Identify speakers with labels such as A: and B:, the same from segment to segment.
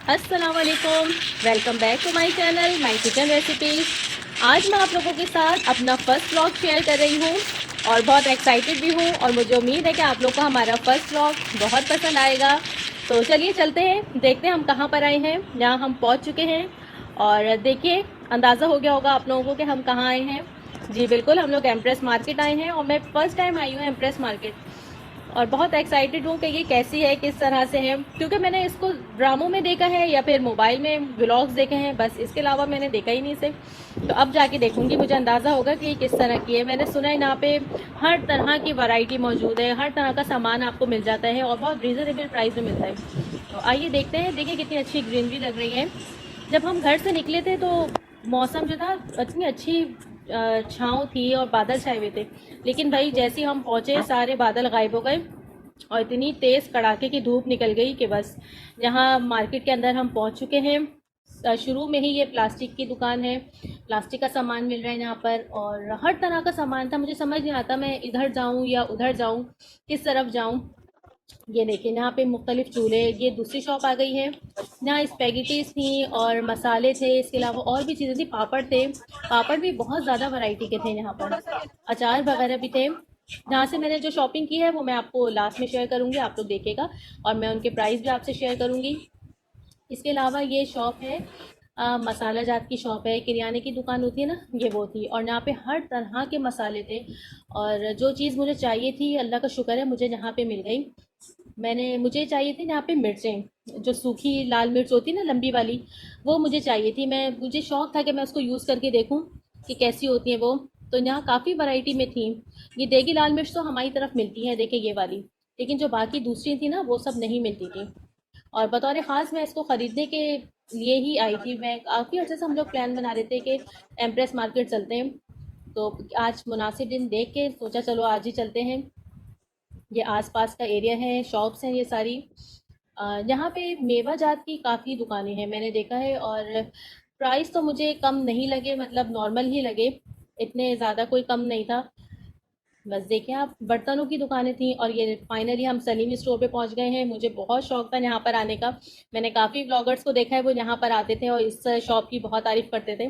A: अस्सलाम वालेकुम, welcome back to my channel my kitchen recipes. आज मैं आप लोगों के साथ अपना फर्स्ट व्लॉग शेयर कर रही हूँ और बहुत एक्साइटेड भी हूँ और मुझे उम्मीद है कि आप लोग को हमारा फर्स्ट व्लॉग बहुत पसंद आएगा। तो चलिए चलते हैं, देखते हैं हम कहाँ पर आए हैं। यहाँ हम पहुँच चुके हैं और देखिए, अंदाज़ा हो गया होगा आप लोगों को कि हम कहाँ आए हैं। जी बिल्कुल, हम लोग एम्प्रेस मार्केट आए हैं और मैं फ़र्स्ट टाइम आई हूँ एम्प्रेस मार्केट और बहुत एक्साइटेड हूँ कि ये कैसी है, किस तरह से है, क्योंकि मैंने इसको ड्रामों में देखा है या फिर मोबाइल में व्लॉग्स देखे हैं, बस इसके अलावा मैंने देखा ही नहीं इसे। तो अब जाके देखूंगी, मुझे अंदाज़ा होगा कि ये किस तरह की है। मैंने सुना है यहाँ पे हर तरह की वैरायटी मौजूद है, हर तरह का सामान आपको मिल जाता है और बहुत रीज़नेबल प्राइस में मिलता है। तो आइए देखते हैं। देखिए कितनी अच्छी ग्रीनरी लग रही है। जब हम घर से निकले थे तो मौसम जो था इतनी अच्छी छाँव थी और बादल छाए हुए थे, लेकिन भाई जैसे ही हम पहुँचे सारे बादल गायब हो गए और इतनी तेज़ कड़ाके की धूप निकल गई कि बस। जहाँ मार्केट के अंदर हम पहुँच चुके हैं, शुरू में ही ये प्लास्टिक की दुकान है, प्लास्टिक का सामान मिल रहा है यहाँ पर और हर तरह का सामान था। मुझे समझ नहीं आता मैं इधर जाऊँ या उधर जाऊँ, किस तरफ जाऊँ। ये देखिए यहाँ पे मुख्तलिफ चूल्हे, ये दूसरी शॉप आ गई है। यहाँ स्पेगेटीज थी और मसाले थे, इसके अलावा और भी चीज़ें थी, पापड़ थे। पापड़ भी बहुत ज़्यादा वैरायटी के थे यहाँ पर, अचार वगैरह भी थे। जहाँ से मैंने जो शॉपिंग की है वो मैं आपको लास्ट में शेयर करूँगी, आप लोग देखिएगा और मैं उनके प्राइस भी आपसे शेयर करूँगी। इसके अलावा ये शॉप है मसाला जात की शॉप है, किराने की दुकान होती है ना, ये वो थी। और यहाँ पे हर तरह के मसाले थे और जो चीज़ मुझे चाहिए थी अल्लाह का शुक्र है मुझे यहाँ पे मिल गई। मुझे चाहिए थी यहाँ पे मिर्चें, जो सूखी लाल मिर्च होती है ना, लंबी वाली, वो मुझे चाहिए थी। मुझे शौक था कि मैं उसको यूज़ करके देखूँ कि कैसी होती है वो। तो यहाँ काफ़ी वैरायटी में थी। ये देगी लाल मिर्च तो हमारी तरफ मिलती है, देखिए ये वाली, लेकिन जो बाकी दूसरी थी ना वो सब नहीं मिलती थी। और बतौर ख़ास मैं इसको ख़रीदने के लिए ही आई थी। मैं काफ़ी अच्छे से हम लोग प्लान बना रहे थे कि एम्प्रेस मार्केट चलते हैं, तो आज मुनासिब दिन देख के सोचा चलो आज ही चलते हैं। ये आसपास का एरिया है, शॉप्स हैं ये सारी। यहाँ पे मेवा जात की काफ़ी दुकानें हैं मैंने देखा है और प्राइस तो मुझे कम नहीं लगे, मतलब नॉर्मल ही लगे, इतने ज़्यादा कोई कम नहीं था। बस देखिए आप, बर्तनों की दुकानें थी और ये फाइनली हम सलीम स्टोर पे पहुंच गए हैं। मुझे बहुत शौक था यहाँ पर आने का। मैंने काफ़ी ब्लॉगर्स को देखा है वो यहाँ पर आते थे और इस शॉप की बहुत तारीफ करते थे।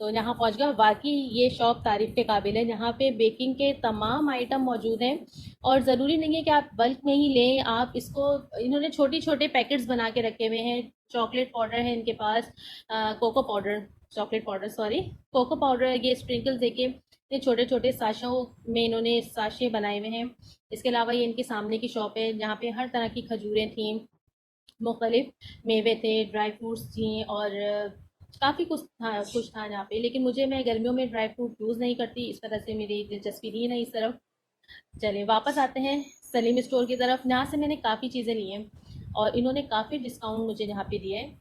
A: तो यहाँ पहुँच गया, वाकई ये शॉप तारीफ के काबिल है। यहाँ पे बेकिंग के तमाम आइटम मौजूद हैं और ज़रूरी नहीं है कि आप बल्क में ही लें, आप इसको, इन्होंने छोटे छोटे पैकेट्स बना के रखे हुए हैं। चॉकलेट पाउडर है इनके पास, cocoa powder, chocolate powder sorry, cocoa powder, ये स्प्रिंकल्स देके ये छोटे छोटे साशों में इन्होंने साशे बनाए हुए हैं। इसके अलावा ये इनके सामने की शॉप है जहाँ पे हर तरह की खजूरें थी, मुख्तलिफ मेवे थे, ड्राई फ्रूट्स थी और काफ़ी कुछ था यहाँ पे। लेकिन मैं गर्मियों में ड्राई फ्रूट यूज़ नहीं करती, इस तरह से मेरी दिलचस्पी नहीं है इस तरफ। चलिए वापस आते हैं सलीम स्टोर की तरफ। यहाँ से मैंने काफ़ी चीज़ें ली हैं और इन्होंने काफ़ी डिस्काउंट मुझे यहाँ पे दिया है।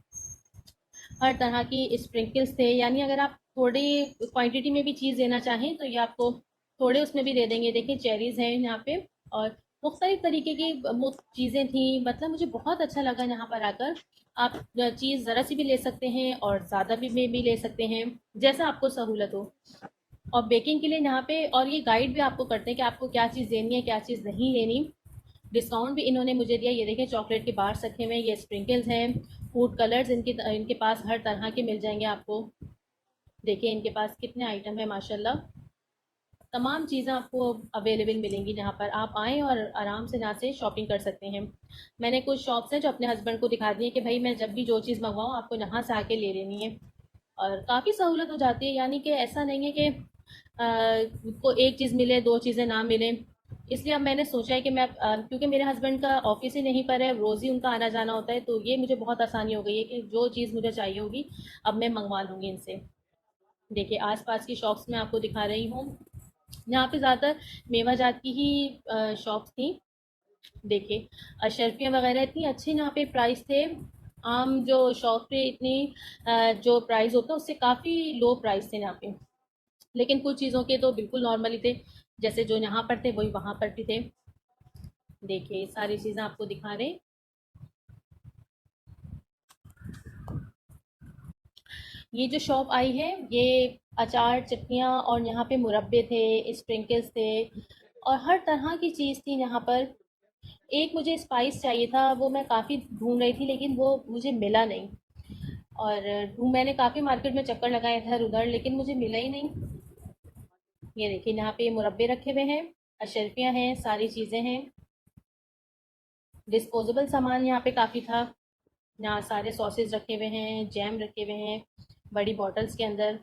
A: हर तरह की स्प्रिंकल्स थे, यानी अगर आप थोड़ी क्वांटिटी में भी चीज़ लेना चाहें तो ये आपको थोड़े उसमें भी दे देंगे। देखिए चेरीज़ हैं यहाँ पे और मुख्तलिफ तरीके की चीज़ें थी। मतलब मुझे बहुत अच्छा लगा यहाँ पर आकर। आप चीज़ ज़रा सी भी ले सकते हैं और ज़्यादा भी में भी ले सकते हैं, जैसा आपको सहूलत हो। और बेकिंग के लिए यहाँ पे, और ये गाइड भी आपको करते हैं कि आपको क्या चीज़ लेनी है क्या चीज़ नहीं लेनी। डिस्काउंट भी इन्होंने मुझे दिया। ये देखिए चॉकलेट के बार्स रखे हुए हैं, ये स्प्रिंकल्स हैं, फूड कलर्स इनके इनके पास हर तरह के मिल जाएंगे आपको। देखिए इनके पास कितने आइटम है माशाल्लाह। तमाम चीज़ें आपको अवेलेबल मिलेंगी जहाँ पर आप आएँ और आराम से यहाँ से शॉपिंग कर सकते हैं। मैंने कुछ शॉप्स हैं जो अपने हस्बैंड को दिखा दी है कि भाई मैं जब भी जो चीज़ मंगवाऊँ आपको यहाँ से आके ले लेनी है। और काफ़ी सहूलत हो जाती है, यानी कि ऐसा नहीं है कि को एक चीज़ मिले दो चीज़ें ना मिले। इसलिए अब मैंने सोचा है कि क्योंकि मेरे हस्बैंड का ऑफिस ही नहीं पर है, रोज़ ही उनका आना जाना होता है, तो ये मुझे बहुत आसानी हो गई है कि जो चीज़ मुझे चाहिए होगी अब मैं मंगवा लूँगी इनसे। देखिए आसपास की शॉप्स में आपको दिखा रही हूँ। यहाँ पे ज़्यादातर मेवा जात की ही शॉप्स थी। देखिए अशरफियाँ वगैरह इतनी अच्छी यहाँ पे प्राइस थे। आम जो शॉप पे इतनी जो प्राइस होता है उससे काफ़ी लो प्राइस थे यहाँ पे। लेकिन कुछ चीज़ों के तो बिल्कुल नॉर्मल ही थे, जैसे जो यहाँ पर थे वही वहाँ पर भी थे। देखिए सारी चीज़ें आपको दिखा रहे हैं। ये जो शॉप आई है ये अचार चटनियाँ और यहाँ पे मुरब्बे थे, स्प्रिंकल्स थे और हर तरह की चीज़ थी यहाँ पर। एक मुझे स्पाइस चाहिए था, वो मैं काफ़ी ढूंढ रही थी लेकिन वो मुझे मिला नहीं। और मैंने काफ़ी मार्केट में चक्कर लगाया इधर उधर लेकिन मुझे मिला ही नहीं। ये देखिए यहाँ पे मुरब्बे रखे हुए हैं, अशरफियाँ हैं, सारी चीज़ें हैं। डिस्पोजेबल सामान यहाँ पे काफ़ी था। यहाँ सारे सॉसेज रखे हुए हैं, जैम रखे हुए हैं बड़ी बॉटल्स के अंदर।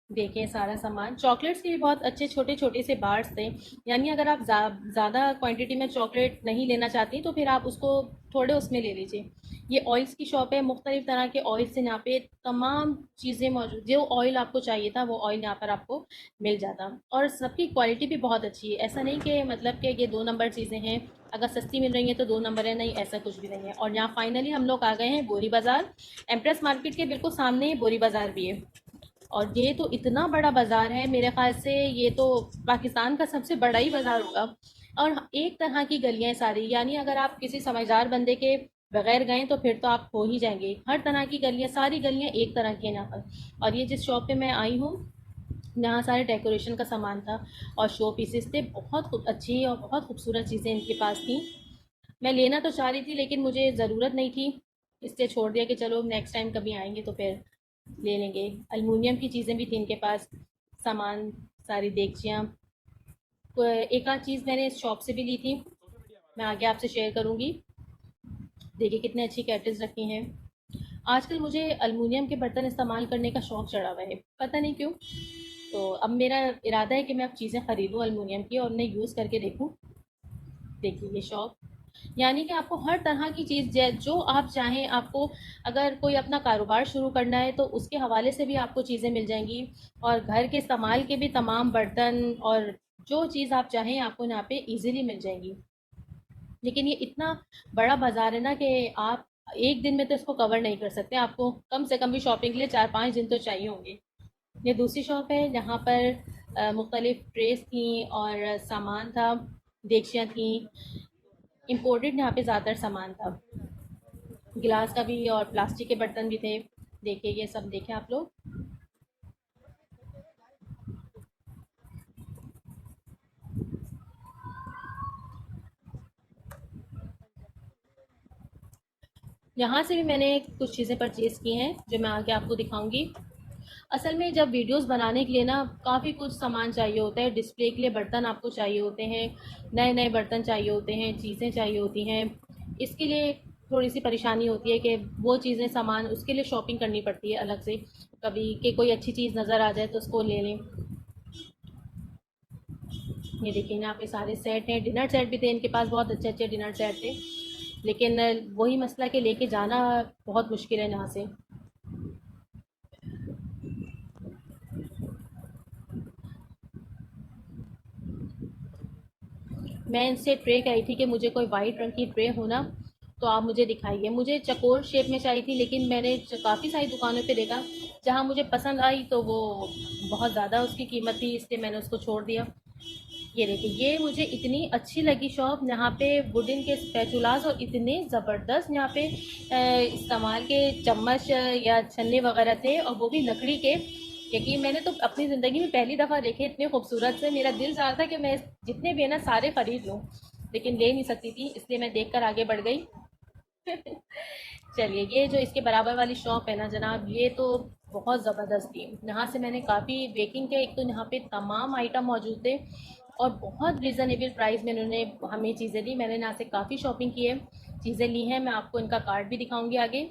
A: देखिए सारा सामान, चॉकलेट्स के भी बहुत अच्छे छोटे छोटे से बार्स थे। यानी अगर आप ज़्यादा क्वांटिटी में चॉकलेट नहीं लेना चाहती तो फिर आप उसको थोड़े उसमें ले लीजिए। ये ऑयल्स की शॉप है, मुख्तलिफ तरह के ऑयल्स हैं यहाँ पे, तमाम चीज़ें मौजूद। जो ऑयल आपको चाहिए था वो ऑयल यहाँ पर आपको मिल जाता। और सबकी क्वालिटी भी बहुत अच्छी है। ऐसा नहीं कि मतलब कि ये 2 नंबर चीज़ें हैं, अगर सस्ती मिल रही है तो 2 नंबर है, नहीं ऐसा कुछ भी नहीं है। और यहाँ फाइनली हम लोग आ गए हैं बोरी बाज़ार। एम्प्रेस मार्केट के बिल्कुल सामने ही बोरी बाज़ार भी है। और ये तो इतना बड़ा बाज़ार है, मेरे ख़्याल से ये तो पाकिस्तान का सबसे बड़ा ही बाज़ार होगा। और एक तरह की गलियाँ हैं सारी, यानी अगर आप किसी समझदार बंदे के बगैर गए तो फिर तो आप खो ही जाएंगे। हर तरह की गलियाँ, सारी गलियाँ एक तरह की हैं यहाँ पर। और ये जिस शॉप पे मैं आई हूँ, यहाँ सारे डेकोरेशन का सामान था और शो पीसेस थे। बहुत खूब अच्छी और बहुत खूबसूरत चीज़ें इनके पास थी। मैं लेना तो चाह रही थी लेकिन मुझे ज़रूरत नहीं थी, इसलिए छोड़ दिया कि चलो नेक्स्ट टाइम कभी आएंगे तो फिर ले लेंगे। अल्मुनियम की चीज़ें भी थी इनके पास, सामान, सारी देगचियाँ। एक आध चीज़ मैंने इस शॉप से भी ली थी, मैं आगे आपसे शेयर करूँगी। देखिए कितने अच्छी कैटल्स रखी हैं। आजकल मुझे अल्मुनियम के बर्तन इस्तेमाल करने का शौक़ चढ़ा हुआ है, पता नहीं क्यों। तो अब मेरा इरादा है कि मैं अब चीज़ें ख़रीदूँ अल्मुनियम की और उन्हें यूज़ करके देखूँ। देखिए ये शॉप, यानी कि आपको हर तरह की चीज़ जो आप चाहें, आपको अगर कोई अपना कारोबार शुरू करना है तो उसके हवाले से भी आपको चीज़ें मिल जाएंगी। और घर के इस्तेमाल के भी तमाम बर्तन और जो चीज़ आप चाहें आपको यहाँ पे इजीली मिल जाएंगी। लेकिन ये इतना बड़ा बाज़ार है ना कि आप एक दिन में तो इसको कवर नहीं कर सकते, आपको कम से कम भी शॉपिंग के लिए 4-5 दिन तो चाहिए होंगे। ये दूसरी शॉप है जहाँ पर मुख्तलिफ ट्रेस थी और सामान था, देगचियाँ थी। इम्पोर्टेड यहाँ पे ज़्यादातर सामान था, गिलास का भी और प्लास्टिक के बर्तन भी थे। देखिए ये सब देखें आप लोग। यहाँ से भी मैंने कुछ चीज़ें परचेज़ की हैं जो मैं आगे आपको दिखाऊंगी। असल में जब वीडियोस बनाने के लिए ना काफ़ी कुछ सामान चाहिए होता है, डिस्प्ले के लिए बर्तन आपको चाहिए होते हैं, नए नए बर्तन चाहिए होते हैं, चीज़ें चाहिए होती हैं। इसके लिए थोड़ी सी परेशानी होती है कि वो चीज़ें सामान उसके लिए शॉपिंग करनी पड़ती है अलग से। कभी कि कोई अच्छी चीज़ नज़र आ जाए तो उसको ले लें। ये देखिए यहाँ पे सारे सेट हैं, डिनर सेट भी थे इनके पास, बहुत अच्छे अच्छे डिनर सेट थे। लेकिन वही मसला कि लेके जाना बहुत मुश्किल है यहाँ से। मैं इनसे ट्रे कही थी कि मुझे कोई वाइट रंग की ट्रे हो ना तो आप मुझे दिखाइए। मुझे चकोर शेप में चाहिए थी लेकिन मैंने काफ़ी सारी दुकानों पे देखा, जहाँ मुझे पसंद आई तो वो बहुत ज़्यादा उसकी कीमत थी, इसलिए मैंने उसको छोड़ दिया। ये देखिए ये मुझे इतनी अच्छी लगी शॉप, यहाँ पे वुडन के स्पैचुलास और इतने ज़बरदस्त यहाँ पे इस्तेमाल के चम्मच या छन्ने वगैरह थे, और वो भी लकड़ी के। यकीन, मैंने तो अपनी ज़िंदगी में पहली दफ़ा देखे इतने खूबसूरत से। मेरा दिल चाह रहा था कि मैं जितने भी है ना सारे ख़रीद लूँ, लेकिन ले नहीं सकती थी, इसलिए मैं देख कर आगे बढ़ गई। चलिए ये जो इसके बराबर वाली शॉप है ना जनाब, ये तो बहुत ज़बरदस्त थी। यहाँ से मैंने काफ़ी बेकिंग के, एक तो यहाँ पे तमाम आइटम मौजूद थे और बहुत रिजनेबल प्राइस में उन्होंने हमें चीज़ें दी। मैंने यहाँ से काफ़ी शॉपिंग की है, चीज़ें ली हैं। मैं आपको इनका कार्ड भी दिखाऊंगी आगे,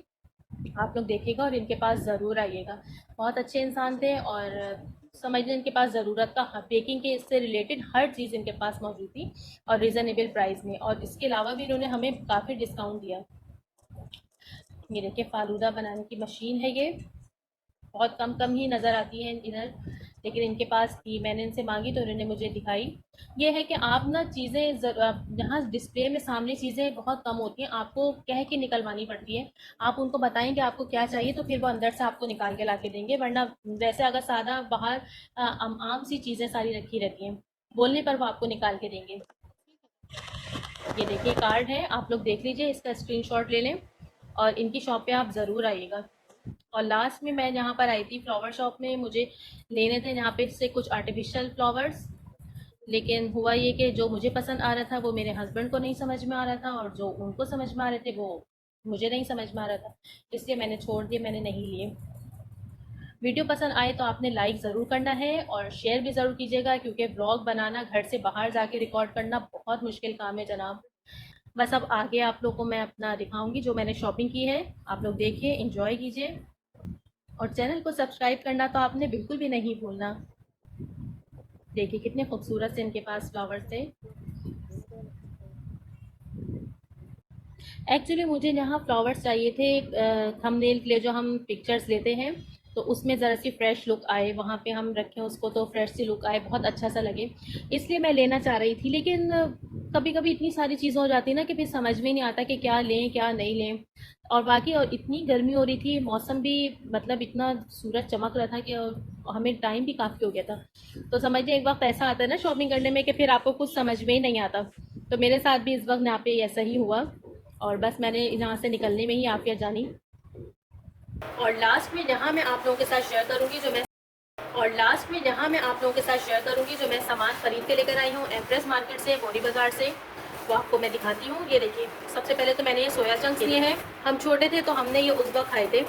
A: आप लोग देखिएगा और इनके पास ज़रूर आइएगा। बहुत अच्छे इंसान थे और समझ लें इनके पास ज़रूरत का बेकिंग के इससे रिलेटेड हर चीज़ इनके पास मौजूद थी और रिजनेबल प्राइस में। और इसके अलावा भी इन्होंने हमें काफ़ी डिस्काउंट दिया। ये देखिए फ़ालूदा बनाने की मशीन है ये, बहुत कम कम ही नज़र आती है इधर, लेकिन इनके पास थी। मैंने इनसे मांगी तो इन्होंने मुझे दिखाई। ये है कि आप ना चीज़ें यहाँ डिस्प्ले में सामने चीज़ें बहुत कम होती हैं, आपको कह के निकलवानी पड़ती है। आप उनको बताएं कि आपको क्या चाहिए तो फिर वो अंदर से आपको निकाल के ला के देंगे, वरना वैसे अगर सादा बाहर आम सी चीज़ें सारी रखी रहती हैं, बोलने पर वो आपको निकाल के देंगे। ये देखिए कार्ड है, आप लोग देख लीजिए, इसका स्क्रीनशॉट ले लें और इनकी शॉप पे आप ज़रूर आइएगा। और लास्ट में मैं यहाँ पर आई थी फ्लावर शॉप में, मुझे लेने थे यहाँ पे से कुछ आर्टिफिशियल फ्लावर्स। लेकिन हुआ ये कि जो मुझे पसंद आ रहा था वो मेरे हस्बैंड को नहीं समझ में आ रहा था, और जो उनको समझ में आ रहे थे वो मुझे नहीं समझ में आ रहा था। इसलिए मैंने छोड़ दिए, मैंने नहीं लिए। वीडियो पसंद आए तो आपने लाइक ज़रूर करना है और शेयर भी ज़रूर कीजिएगा, क्योंकि ब्लॉग बनाना घर से बाहर जाके रिकॉर्ड करना बहुत मुश्किल काम है जनाब। बस अब आगे आप लोग को मैं अपना दिखाऊंगी जो मैंने शॉपिंग की है। आप लोग देखिए, इंजॉय कीजिए, और चैनल को सब्सक्राइब करना तो आपने बिल्कुल भी नहीं भूलना। देखिए कितने खूबसूरत से इनके पास फ्लावर्स थे। एक्चुअली मुझे यहाँ फ्लावर्स चाहिए थे थंबनेल के लिए, जो हम पिक्चर्स लेते हैं तो उसमें ज़रा सी फ्रेश लुक आए, वहाँ पे हम रखें उसको तो फ्रेश सी लुक आए, बहुत अच्छा सा लगे। इसलिए मैं लेना चाह रही थी, लेकिन कभी कभी इतनी सारी चीज़ें हो जाती है ना कि फिर समझ में नहीं आता कि क्या लें क्या नहीं लें। और बाकी और इतनी गर्मी हो रही थी, मौसम भी मतलब इतना सूरज चमक रहा था कि हमें टाइम भी काफ़ी हो गया था। तो समझिए एक वक्त ऐसा आता है ना शॉपिंग करने में कि फिर आपको कुछ समझ में ही नहीं आता। तो मेरे साथ भी इस वक्त यहाँ पे ऐसा ही हुआ, और बस मैंने यहाँ से निकलने में ही आफिया जानी। और लास्ट में यहाँ मैं आप लोगों के साथ शेयर करूँगी जो मैं और लास्ट में यहाँ मैं आप लोगों के साथ शेयर करूँगी जो मैं सामान खरीद के लेकर आई हूँ एम्प्रेस मार्केट से, बोरी बाज़ार से। वो आपको मैं दिखाती हूँ। ये देखिए, सबसे पहले तो मैंने ये सोया चंक्स लिए हैं। हम छोटे थे तो हमने ये उस वक्त खाए थे,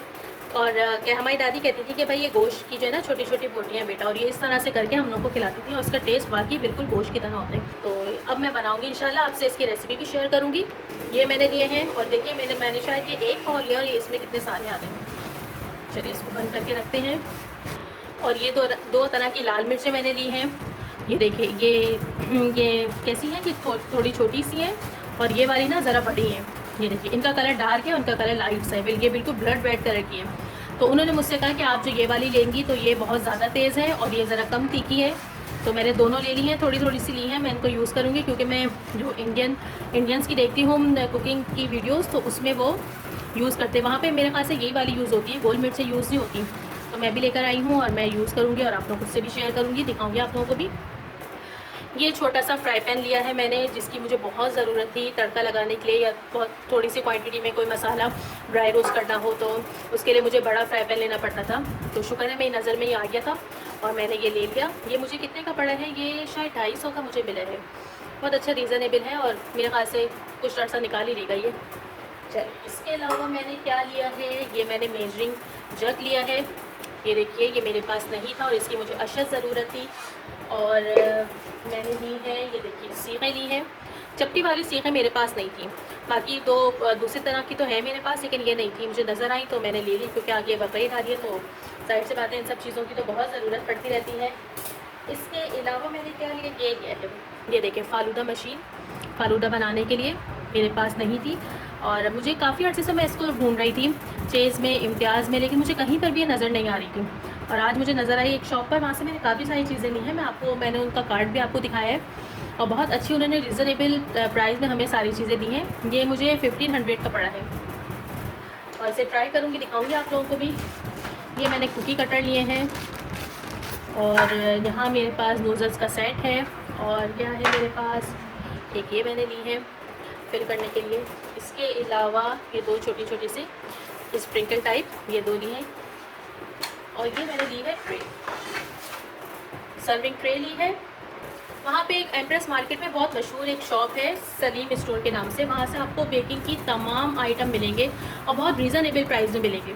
A: और क्या हमारी दादी कहती थी कि भाई ये गोश्त की जो है ना छोटी छोटी बोटियाँ बेटा, और ये इस तरह से करके हम लोग को खिलाती थी, और इसका टेस्ट वाकई बिल्कुल गोश्त की तरह होता है। तो अब मैं बनाऊँगी इंशाल्लाह, आपसे इसकी रेसिपी भी शेयर करूँगी। ये मैंने लिए हैं, और देखिए मैंने शायद ये एक पाव लिया, और ये इसमें कितने सारे आते हैं। चलिए इसको बंद करके रखते हैं। और ये दो तरह की लाल मिर्चें मैंने ली हैं। ये देखिए, ये कैसी हैं कि थोड़ी छोटी सी हैं, और ये वाली ना ज़रा बड़ी हैं। ये देखिए, इनका कलर डार्क है, उनका कलर लाइट सा है, ये बिल्कुल ब्लड रेड कलर की है। तो उन्होंने मुझसे कहा कि आप जो ये वाली लेंगी तो ये बहुत ज़्यादा तेज़ है और ये ज़रा कम तीखी है। तो मैंने दोनों ले ली हैं, थोड़ी थोड़ी सी ली हैं। मैं इनको यूज़ करूँगी क्योंकि मैं जो इंडियंस की देखती हूँ कुकिंग की वीडियोज़, तो उसमें वो यूज़ करते हैं। वहाँ पे मेरे ख्याल से यही वाली यूज़ होती है, गोल मिर्चें यूज़ नहीं होती। तो मैं भी लेकर आई हूँ और मैं यूज़ करूँगी, और आप लोगों से भी शेयर करूँगी, दिखाऊँगी आप लोगों को भी। ये छोटा सा फ्राई पैन लिया है मैंने, जिसकी मुझे बहुत ज़रूरत थी तड़का लगाने के लिए, या बहुत थोड़ी सी क्वांटिटी में कोई मसाला ड्राई रोस्ट करना हो तो उसके लिए मुझे बड़ा फ्राई पैन लेना पड़ता था। तो शुक्र है मेरी नज़र में ये आ गया था और मैंने ये ले लिया। ये मुझे कितने का पड़ा है, ये शायद 250 का मुझे मिला है। बहुत अच्छा रीज़नेबल है, और मेरे ख्याल से कुछ अर्सा निकाल ही लेगा ये। चलिए, इसके अलावा मैंने क्या लिया है, ये मैंने मेजरिंग जग लिया है। ये देखिए, ये मेरे पास नहीं था और इसकी मुझे अशद ज़रूरत थी। और मैंने ली है, ये देखिए सीखें ली हैं। चपटी वाली सीखें मेरे पास नहीं थी, बाकी दो दूसरी तरह की तो है मेरे पास, लेकिन ये नहीं थी, मुझे नज़र आई तो मैंने ले ली, क्योंकि आगे बकरीद आ रही है तो साइड से बातें, इन सब चीज़ों की तो बहुत ज़रूरत पड़ती रहती है। इसके अलावा मैंने क्या लिया, ये लिया है, ये देखिए फालूदा मशीन, फालूदा बनाने के लिए मेरे पास नहीं थी, और मुझे काफ़ी अर्से से मैं इसको ढूंढ रही थी चेज़ में, इम्तियाज़ में, लेकिन मुझे कहीं पर भी ये नज़र नहीं आ रही थी। और आज मुझे नज़र आई एक शॉप पर, वहाँ से मैंने काफ़ी सारी चीज़ें ली हैं। मैंने उनका कार्ड भी आपको दिखाया है, और बहुत अच्छी उन्होंने रिजनेबल प्राइस में हमें सारी चीज़ें दी हैं। ये मुझे 1500 का पड़ा है, और इसे ट्राई करूँगी, दिखाऊँगी आप लोगों को भी। ये मैंने कुकी कटर लिए हैं, और यहाँ मेरे पास नोज़ल्स का सेट है, और क्या है मेरे पास, एक ये मैंने ली है फिल करने के लिए। इसके अलावा ये दो छोटी छोटी सी स्प्रिंकल टाइप, ये दो ली हैं, और ये मैंने ली है ट्रे, सर्विंग ट्रे ली है। वहाँ पे एक एम्प्रेस मार्केट में बहुत मशहूर एक शॉप है सलीम स्टोर के नाम से, वहाँ से आपको बेकिंग की तमाम आइटम मिलेंगे और बहुत रीज़नेबल प्राइस में मिलेंगे।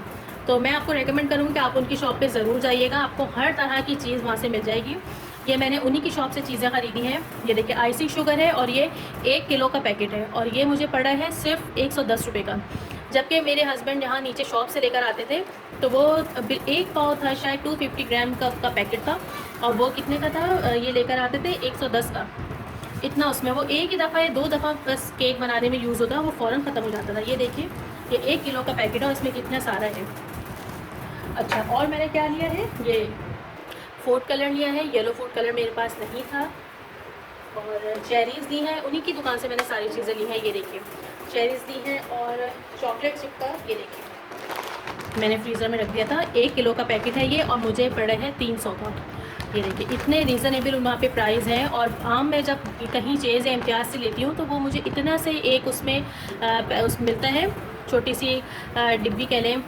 A: तो मैं आपको रेकमेंड करूँगी कि आप उनकी शॉप पे ज़रूर जाइएगा, आपको हर तरह की चीज़ वहाँ से मिल जाएगी। ये मैंने उन्हीं की शॉप से चीज़ें ख़रीदी हैं। ये देखिए आइसिंग शुगर है, और ये 1 किलो का पैकेट है, और ये मुझे पड़ा है सिर्फ 110 रुपये का। जबकि मेरे हस्बैंड यहाँ नीचे शॉप से लेकर आते थे तो वो एक पाव था, शायद 250 ग्राम का पैकेट था, और वो कितने का था, ये लेकर आते थे 110 का। इतना उसमें वो एक ही दफ़ा या 2 दफ़ा बस केक बनाने में यूज़ होता है, वो फ़ौरन ख़त्म हो जाता था। ये देखिए, ये 1 किलो का पैकेट है और इसमें कितना सारा है। अच्छा, और मैंने क्या लिया है, ये फूड कलर लिया है, येलो फूड कलर मेरे पास नहीं था, और चेरीज़ ली हैं, उन्हीं की दुकान से मैंने सारी चीज़ें ली हैं। ये देखिए चेरीज़ ली हैं, और चॉकलेट चिप का ये देखिए मैंने फ्रीज़र में रख दिया था, 1 किलो का पैकेट है ये, और मुझे पड़ा है 300 का। ये देखिए इतने रीज़नेबल वहाँ पे प्राइस हैं। और आम मैं जब कहीं चीज़ या इम्तियाज़ से लेती हूँ तो वो मुझे इतना से एक उसमें मिलता है, छोटी सी डिब्बी कह लें,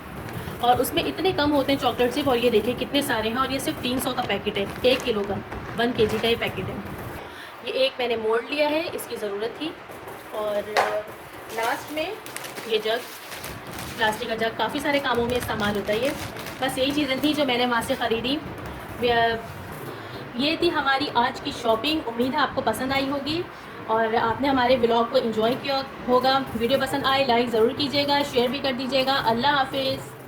A: और उसमें इतने कम होते हैं चॉकलेट चिप, और ये देखिए कितने सारे हैं, और ये सिर्फ 300 का पैकेट है, 1 किलो का, 1 केजी का ये पैकेट है। ये एक मैंने मोल्ड लिया है, इसकी ज़रूरत थी। और लास्ट में ये जग, प्लास्टिक का जग, काफ़ी सारे कामों में इस्तेमाल होता है ये। बस यही चीज़ें थी जो मैंने वहाँ से ख़रीदी। ये थी हमारी आज की शॉपिंग। उम्मीद है आपको पसंद आई होगी और आपने हमारे ब्लॉग को एंजॉय किया होगा। वीडियो पसंद आए लाइक ज़रूर कीजिएगा, शेयर भी कर दीजिएगा। अल्लाह हाफिज़।